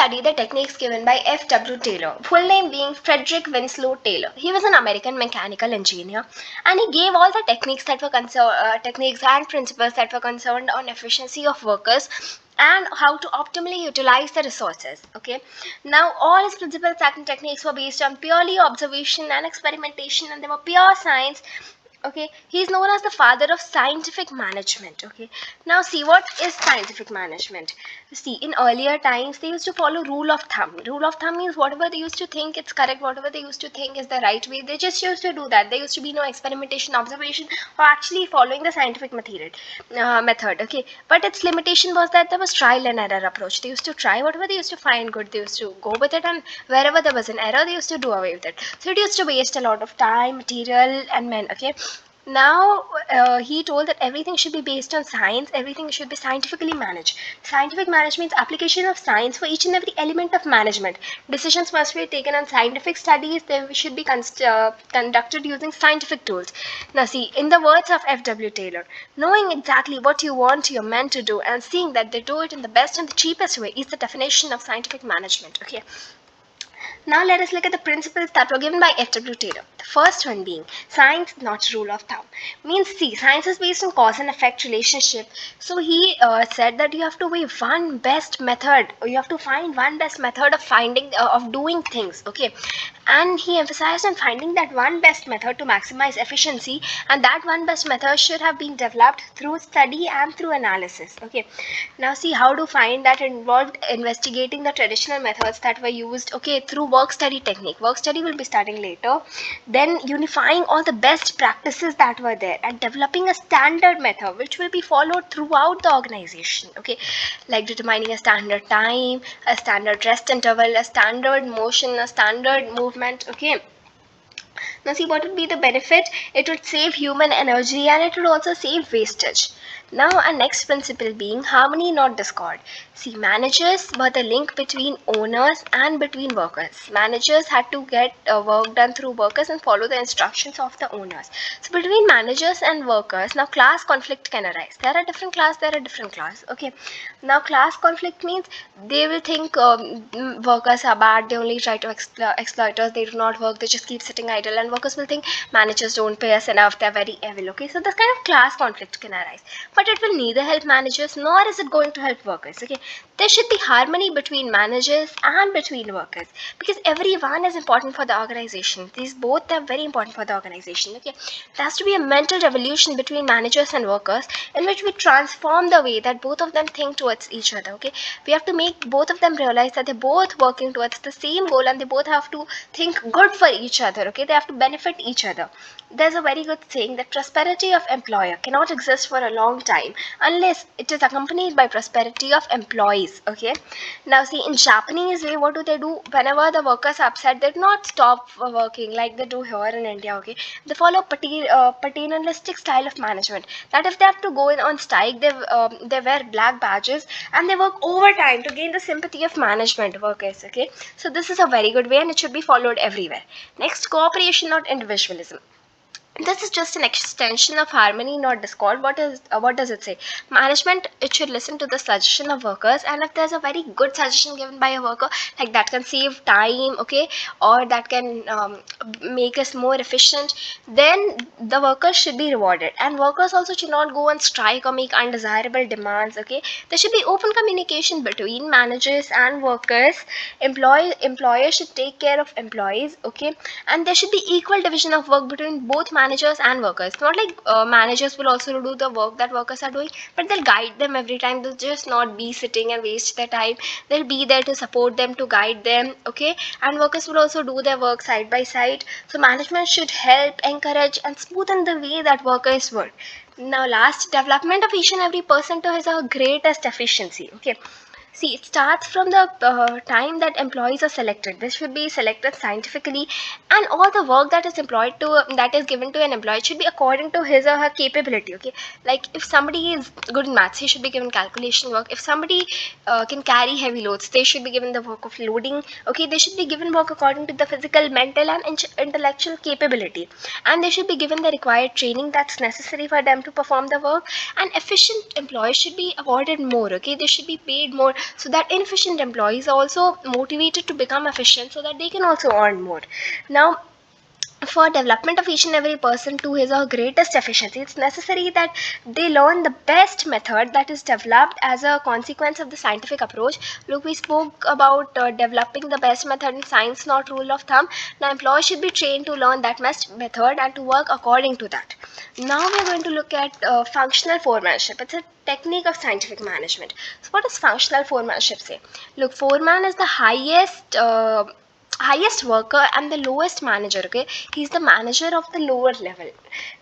study the techniques given by F.W. Taylor, full name being Frederick Winslow Taylor. He was an American mechanical engineer, and he gave all the techniques techniques and principles that were concerned on efficiency of workers and how to optimally utilize the resources. Okay, now all his principles and techniques were based on purely observation and experimentation, and they were pure science. Okay, he's known as the father of scientific management. Okay, now see, what is scientific management? See, in earlier times they used to follow rule of thumb. Rule of thumb means whatever they used to think it's correct, whatever they used to think is the right way, they just used to do that. There used to be no experimentation, observation, or actually following the scientific method. Okay, but its limitation was that there was trial and error approach. They used to try whatever they used to find good, they used to go with it, and wherever there was an error they used to do away with it. So it used to waste a lot of time, material, and men. Okay, now he told that everything should be based on science, everything should be scientifically managed. Scientific management means application of science for each and every element of management. Decisions must be taken on scientific studies, they should be conducted using scientific tools. Now see, in the words of F.W. Taylor, knowing exactly what you want your men to do and seeing that they do it in the best and the cheapest way is the definition of scientific management. Okay, now let us look at the principles that were given by F.W. Taylor. The first one being science, not rule of thumb. Means see, science is based on cause and effect relationship. So he said that you have to weigh one best method, or you have to find one best method of of doing things. Okay, and he emphasized on finding that one best method to maximize efficiency, and that one best method should have been developed through study and through analysis. Okay, now see, how to find that involved investigating the traditional methods that were used. Okay, through work study technique. Work study will be starting later. Then unifying all the best practices that were there and developing a standard method which will be followed throughout the organization. Okay, like determining a standard time, a standard rest interval, a standard motion, a standard movement. Okay, now see, what would be the benefit? It would save human energy and it would also save wastage. Now our next principle being harmony, not discord. See, managers were the link between owners and between workers. Managers had to get work done through workers and follow the instructions of the owners. So between managers and workers, now class conflict can arise. There are different class, there are different class. Okay, now class conflict means they will think workers are bad, they only try to exploit us, they do not work, they just keep sitting idle, and workers will think managers don't pay us enough, they're very evil. Okay, so this kind of class conflict can arise, but it will neither help managers nor is it going to help workers. Okay, there should be harmony between managers and between workers, because everyone is important for the organization. These both are very important for the organization. Okay, there has to be a mental revolution between managers and workers in which we transform the way that both of them think towards each other. Okay, we have to make both of them realize that they're both working towards the same goal and they both have to think good for each other. Okay, they have to benefit each other. There's a very good saying that prosperity of employer cannot exist for a long time unless it is accompanied by prosperity of employees. Okay, now see, in Japanese way, what do? Whenever the workers are upset, they do not stop working like they do here in India. Okay, they follow paternalistic style of management, that if they have to go in on strike, they wear black badges and they work overtime to gain the sympathy of management workers. Okay, so this is a very good way and it should be followed everywhere. Next, cooperation, not individualism. This is just an extension of harmony, not discord. What does it say? Management, it should listen to the suggestion of workers, and if there's a very good suggestion given by a worker, like that can save time, okay, or that can make us more efficient, then the workers should be rewarded. And workers also should not go on strike or make undesirable demands. Okay, there should be open communication between managers and workers. Employers should take care of employees. Okay, and there should be equal division of work between both managers and workers. Not like managers will also do the work that workers are doing, but they'll guide them every time. They'll just not be sitting and waste their time. They'll be there to support them, to guide them. Okay, and workers will also do their work side by side. So management should help, encourage, and smoothen the way that workers work. Now last, development of each and every person to his or greatest efficiency. Okay, see, it starts from the time that employees are selected. This should be selected scientifically, and all the work that is given to an employee should be according to his or her capability. Okay, like if somebody is good in maths, he should be given calculation work. If somebody can carry heavy loads, they should be given the work of loading. Okay, they should be given work according to the physical, mental, and intellectual capability, and they should be given the required training that's necessary for them to perform the work. And efficient employees should be awarded more. Okay, they should be paid more so that inefficient employees are also motivated to become efficient so that they can also earn more. Now, for development of each and every person to his or greatest efficiency, it's necessary that they learn the best method that is developed as a consequence of the scientific approach. Look, we spoke about developing the best method in science, not rule of thumb. Now employees should be trained to learn that best method and to work according to that. Now we're going to look at functional foremanship. It's a technique of scientific management. So what does functional foremanship say? Look, foreman is the highest worker and the lowest manager. Okay, he's the manager of the lower level.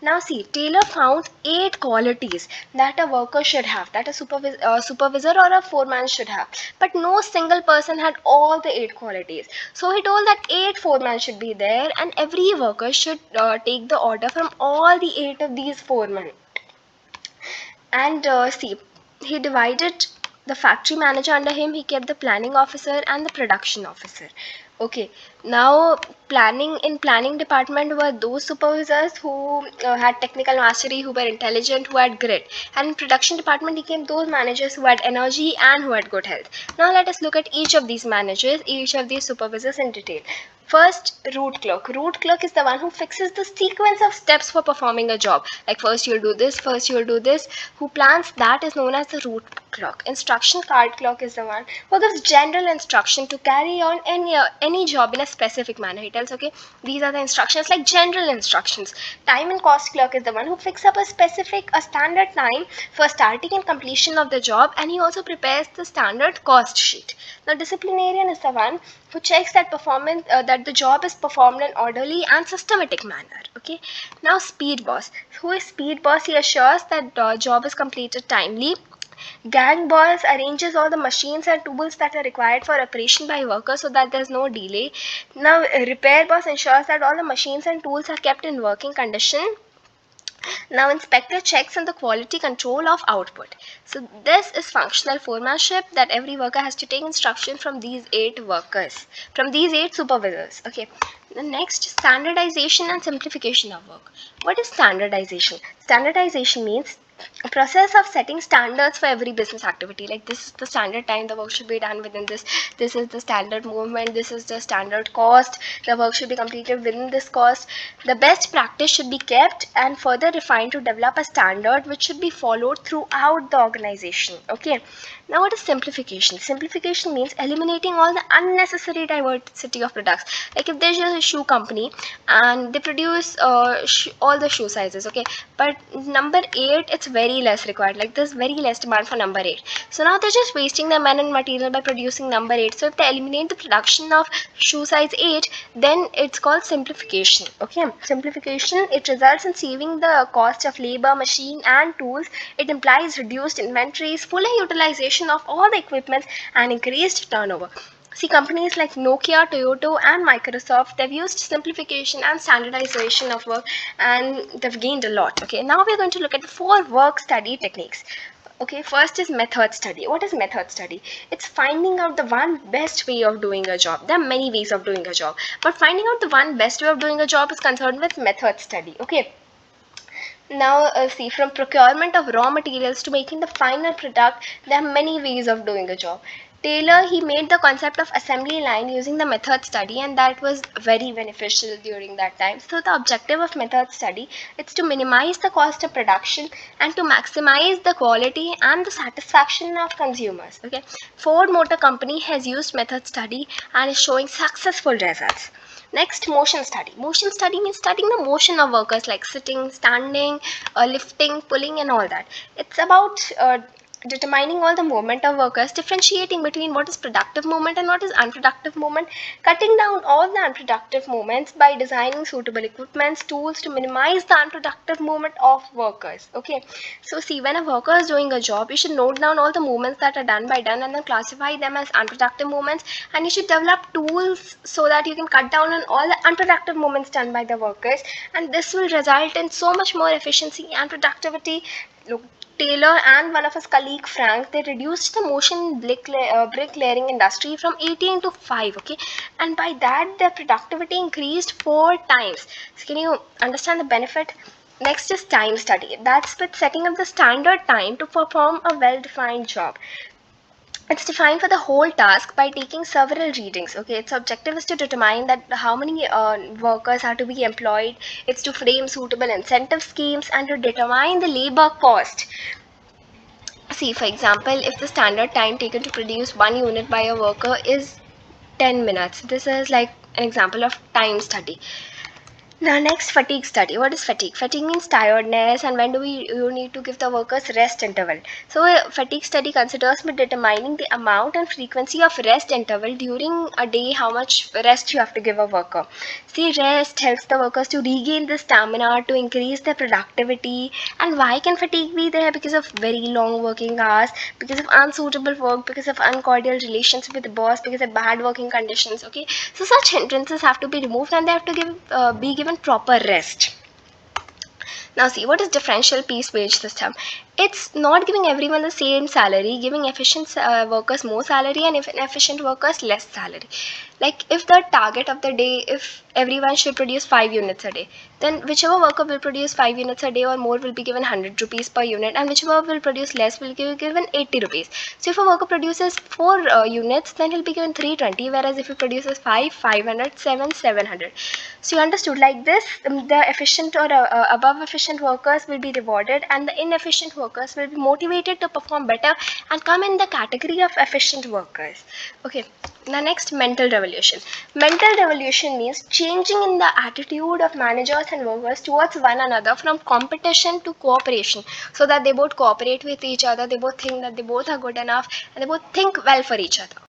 Now see, Taylor found 8 qualities that a worker should have, that a supervisor or a foreman should have, but no single person had all the 8 qualities. So he told that 8 foremen should be there and every worker should take the order from all the 8 of these foremen. And see, he divided the factory manager under him, he kept the planning officer and the production officer. Okay, now planning department were those supervisors who had technical mastery, who were intelligent, who had grit, and in production department became those managers who had energy and who had good health. Now let us look at each of these managers, each of these supervisors in detail. First, root clerk. Root clerk is the one who fixes the sequence of steps for performing a job. Like first you'll do this, first you'll do this. Who plans that is known as the root clerk. Instruction card clerk is the one who gives general instruction to carry on any job in a specific manner. He tells, okay, these are the instructions, like general instructions. Time and cost clerk is the one who fixes up a standard time for starting and completion of the job, and he also prepares the standard cost sheet. Now disciplinarian is the one who checks that that the job is performed in orderly and systematic manner. Okay, now speed boss. Who is speed boss? He assures that the job is completed timely. Gang boss arranges all the machines and tools that are required for operation by workers so that there's no delay. Now repair boss ensures that all the machines and tools are kept in working condition. Now inspector checks on the quality control of output. So this is functional foremanship, that every worker has to take instruction from these 8 workers, from these 8 supervisors. Okay. The next, standardization and simplification of work. What is standardization? Standardization means a process of setting standards for every business activity. Like this is the standard time the work should be done within this is the standard movement, this is the standard cost, the work should be completed within this cost. The best practice should be kept and further refined to develop a standard which should be followed throughout the organization. Okay, now what is simplification? Simplification means eliminating all the unnecessary diversity of products. Like if there's just a shoe company and they produce all the shoe sizes, okay, but number 8 it's very less required, like there's very less demand for number 8, so now they're just wasting their men and material by producing number 8. So if they eliminate the production of shoe size 8, then it's called simplification. Okay, simplification, it results in saving the cost of labor, machine and tools. It implies reduced inventories, fuller utilization of all the equipment and increased turnover. See, companies like Nokia, Toyota, and Microsoft, they've used simplification and standardization of work and they've gained a lot. Okay, now we're going to look at 4 work study techniques. Okay, first is method study. What is method study? It's finding out the one best way of doing a job. There are many ways of doing a job, but finding out the one best way of doing a job is concerned with method study. Okay. Now see, from procurement of raw materials to making the final product, there are many ways of doing a job. Taylor, he made the concept of assembly line using the method study, and that was very beneficial during that time. So the objective of method study is to minimize the cost of production and to maximize the quality and the satisfaction of consumers. Okay, Ford Motor Company has used method study and is showing successful results. Next, motion study. Motion study means studying the motion of workers, like sitting, standing, lifting, pulling and all that. It's about determining all the movement of workers, differentiating between what is productive movement and what is unproductive movement, cutting down all the unproductive movements by designing suitable equipments, tools to minimize the unproductive movement of workers. Okay, so see, when a worker is doing a job, you should note down all the movements that are done and then classify them as unproductive movements, and you should develop tools so that you can cut down on all the unproductive movements done by the workers, and this will result in so much more efficiency and productivity. Look, Taylor and one of his colleague Frank, they reduced the motion bricklaying industry from 18 to 5. Okay, and by that their productivity increased 4 times. So can you understand the benefit? Next is time study. That's with setting up the standard time to perform a well-defined job. It's defined for the whole task by taking several readings. Okay, its objective is to determine that how many workers are to be employed. It's to frame suitable incentive schemes and to determine the labor cost. See, for example, if the standard time taken to produce one unit by a worker is 10 minutes, this is like an example of time study. Now, next, fatigue study. What is fatigue? Fatigue means tiredness, and when do you need to give the workers rest interval? So, a fatigue study considers with determining the amount and frequency of rest interval during a day, how much rest you have to give a worker. See, rest helps the workers to regain the stamina, to increase their productivity. And why can fatigue be there? Because of very long working hours, because of unsuitable work, because of uncordial relations with the boss, because of bad working conditions. Okay, so such hindrances have to be removed and they have to be given proper rest. Now see, what is differential piece wage system? It's not giving everyone the same salary, giving efficient workers more salary and inefficient workers less salary. Like if the target of the day, if everyone should produce 5 units a day, then whichever worker will produce 5 units a day or more will be given 100 rupees per unit, and whichever will produce less will be given 80 rupees. So if a worker produces 4 units, then he'll be given 320, whereas if he produces 5, 500, 7, 700. So you understood, like this, the efficient or above efficient workers will be rewarded and the inefficient workers will be motivated to perform better and come in the category of efficient workers. Okay, the next, mental revolution. Mental revolution means changing in the attitude of managers and workers towards one another from competition to cooperation, so that they both cooperate with each other, they both think that they both are good enough, and they both think well for each other.